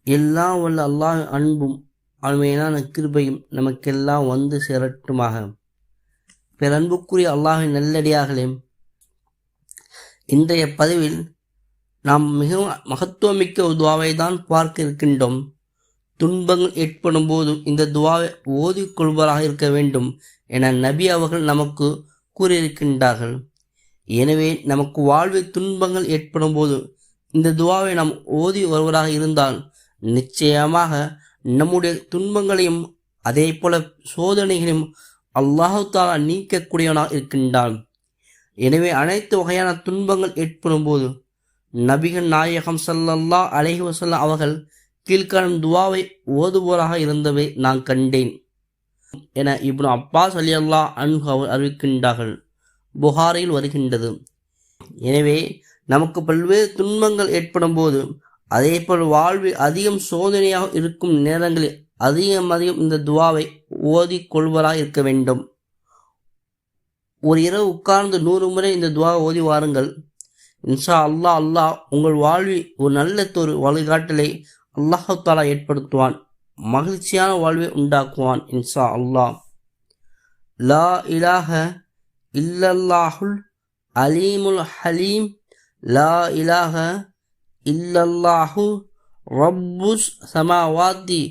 எல்லாம் வல்ல அல்லாஹ் அன்பும் அருமையான கிருபையும் நமக்கெல்லாம் வந்து சேரட்டுமாக. பேரன்புக்குரிய அல்லாஹின் நல்லடியார்களே, இன்றைய பதிவில் நாம் மிகவும் மகத்துவமிக்க ஒரு துவாவை தான் பார்க்க இருக்கின்றோம். துன்பங்கள் ஏற்படும் போது இந்த துவாவை ஓதிக்கொள்வராக இருக்க வேண்டும் என நபி அவர்கள் நமக்கு கூறியிருக்கின்றார்கள். எனவே நமக்கு வாழ்வில் துன்பங்கள் ஏற்படும் போது இந்த துவாவை நாம் ஓதி வருவதாக இருந்தால் நிச்சயமாக நம்முடைய துன்பங்களையும் அதே போல சோதனைகளையும் அல்லாஹு தஆலா நீக்கக்கூடியவனாக இருக்கின்றான். எனவே அனைத்து வகையான துன்பங்கள் ஏற்படும் போது நபிகள் நாயகம் ஸல்லல்லாஹு அலைஹி வஸல்லம் அவர்கள் கீழ்காணும் துவாவை ஓதுவோராக இருந்தவை நான் கண்டேன் என இப்னு அப்பாஸ் ரலியல்லாஹு அன்ஹு அவர் அறிவிக்கின்றார்கள். புகாரியில் வருகின்றது. எனவே நமக்கு பல்வேறு துன்பங்கள் ஏற்படும் போது அதேபோல் வாழ்வில் அதிகம் சோதனையாக இருக்கும் நேரங்களில் அதிகம் இந்த துவாவை ஓதி கொள்வராக இருக்க வேண்டும். ஒரு இரவு உட்கார்ந்து 100 முறை இந்த துவாவை ஓதி வாருங்கள். இன்ஷா அல்லாஹ் உங்கள் வாழ்வில் ஒரு நல்ல வழிகாட்டலை அல்லாஹு தஆலா ஏற்படுத்துவான். மகிழ்ச்சியான வாழ்வை உண்டாக்குவான் இன்ஷா அல்லாஹ். லா இலாஹ இல்லல்லாஹுல் அலீமுல் ஹலீம், லா இலாஹ இல்லல்லாஹு ரப்புஸ் சமாவாத்தி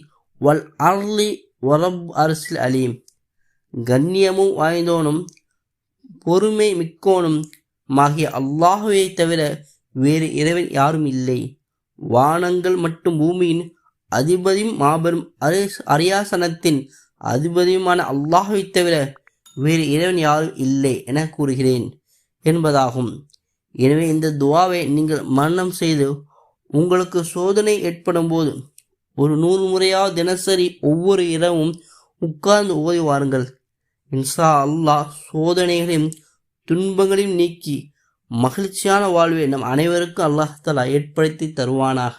வல் அர்லி வரப் அர்சில் அலீம். கண்ணியமும் வாய்ந்தோனும் பொறுமை மிக்கோனும் ஆகிய அல்லாஹுவை தவிர வேறு இறைவன் யாரும் இல்லை. வானங்கள் மற்றும் பூமியின் அதிபதியும் மாபெரும் அரியாசனத்தின் அதிபதியுமான அல்லாஹுவை தவிர வேறு இறைவன் யாரும் இல்லை என கூறுகிறேன் என்பதாகும். எனவே இந்த துவாவை நீங்கள் மரணம் செய்து உங்களுக்கு சோதனை ஏற்படும் போது ஒரு 100 முறையாவது தினசரி ஒவ்வொரு இரவும் உட்கார்ந்து ஓதி வாருங்கள். இன்ஷா அல்லாஹ் சோதனைகளையும் துன்பங்களையும் நீக்கி மகிழ்ச்சியான வாழ்வை நம் அனைவருக்கும் அல்லாஹ் தஆலா ஏற்படுத்தி தருவானாக.